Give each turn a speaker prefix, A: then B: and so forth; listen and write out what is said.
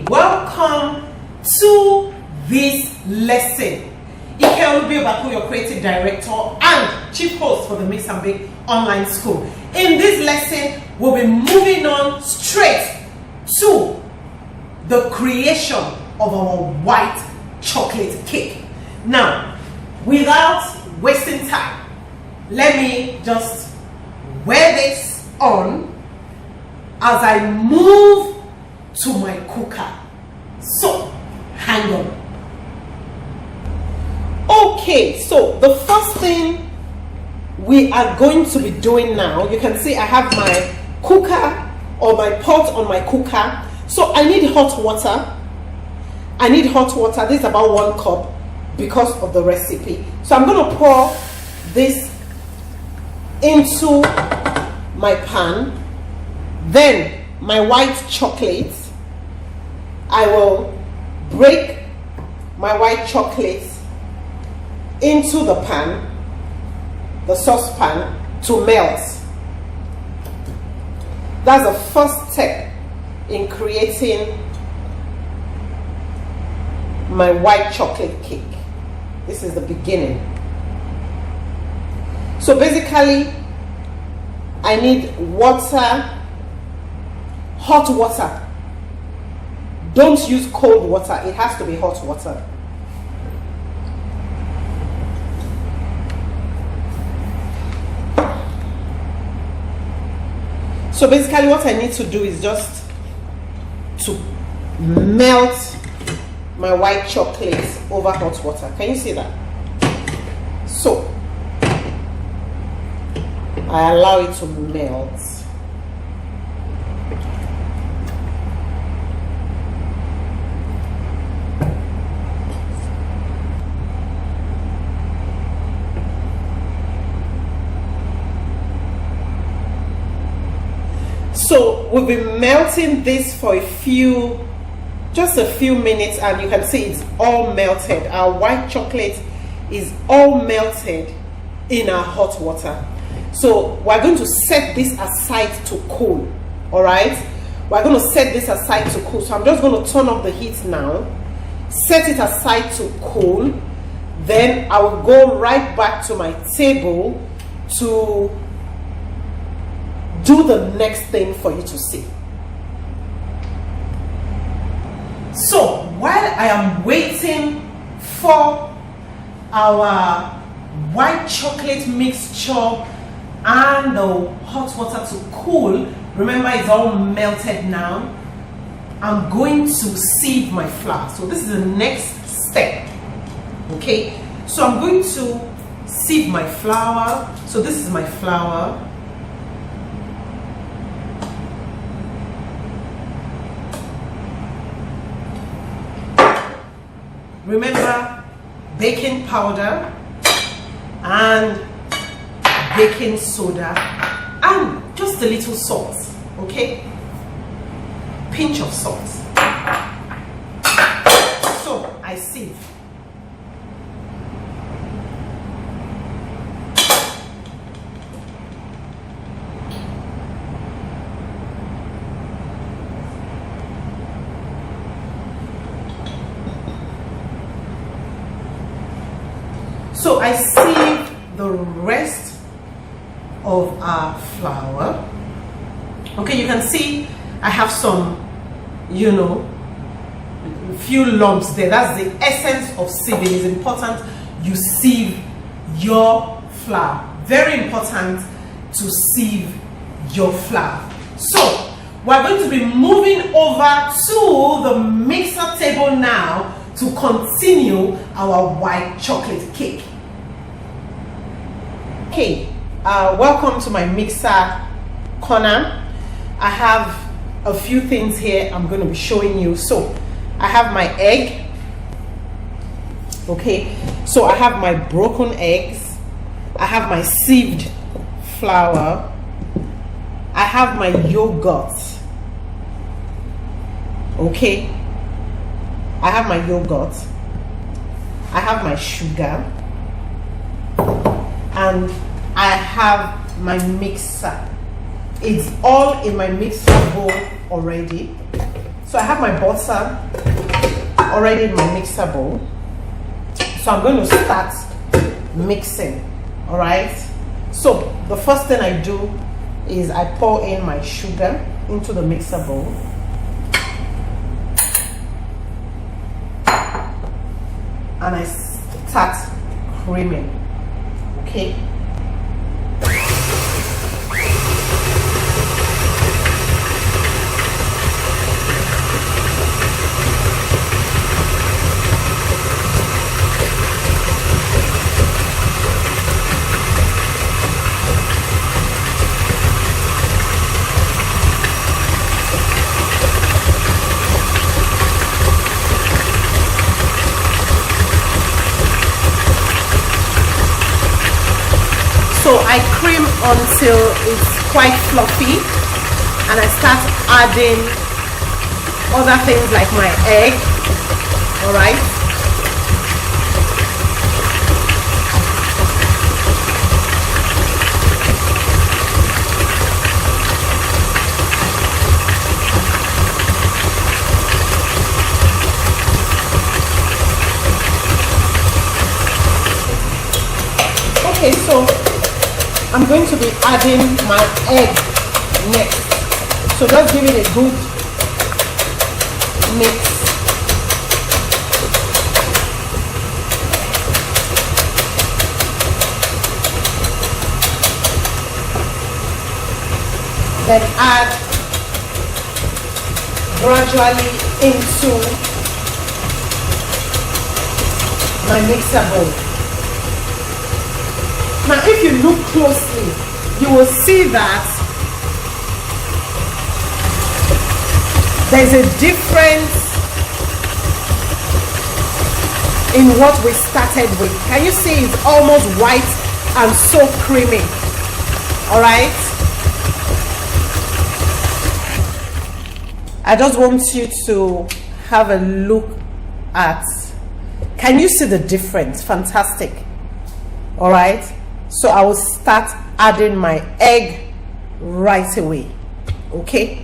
A: Welcome to this lesson. Ike Olubiobako, your creative director and chief host for the Mix and Bake online school. In this lesson, we'll be moving on straight to the creation of our white chocolate cake. Now, without wasting time, let me just wear this on as I move to my cooker. So, hang on. Okay, so the first thing we are going to be doing now, you can see I have my cooker or my pot on my cooker. So I need hot water. I need hot water. This is about 1 cup because of the recipe. So I'm going to pour this into my pan. Then my white chocolate, I will break my white chocolate into the pan, the saucepan, to melt. That's the first step in creating my white chocolate cake. This is the beginning. So basically, I need water, hot water. Don't use cold water, it has to be hot water. So basically what I need to do is just to melt my white chocolate over hot water. Can you see that? So I allow it to melt. So we'll be melting this for just a few minutes, and you can see it's all melted. Our white chocolate is all melted in our hot water. So we're going to set this aside to cool. All right, we're going to set this aside to cool. So I'm just going to turn up the heat now, set it aside to cool. Then I will go right back to my table to do the next thing for you to see. So while I am waiting for our white chocolate mixture and the hot water to cool, remember it's all melted now, I'm going to sieve my flour. So this is the next step. Okay, so I'm going to sieve my flour. So this is my flour. Remember, baking powder and baking soda and just a little salt, okay? Pinch of salt. So I sieve. So I sieve the rest of our flour. Okay, you can see I have some, a few lumps there. That's the essence of sieving. It's important you sieve your flour. Very important to sieve your flour. So we're going to be moving over to the mixer table now to continue our white chocolate cake. Okay, welcome to my mixer corner. I have a few things here I'm going to be showing you. So I have my egg. Okay, so I have my broken eggs. I have my sieved flour. I have my yogurt. Okay, I have my yogurt. I have my sugar. And I have my mixer. It's all in my mixer bowl already. So I have my butter already in my mixer bowl. So I'm going to start mixing. All right. So the first thing I do is I pour in my sugar into the mixer bowl. And I start creaming. Okay. So I cream until it's quite fluffy, and I start adding other things like my egg. All right. Okay, so I'm going to be adding my egg next. So just give it a good mix. Then add gradually into my mixer bowl. Now, if you look closely, you will see that there's a difference in what we started with. Can you see it's almost white and so creamy? All right. I just want you to have a look at, can you see the difference? Fantastic. All right. So I will start adding my egg right away. Okay.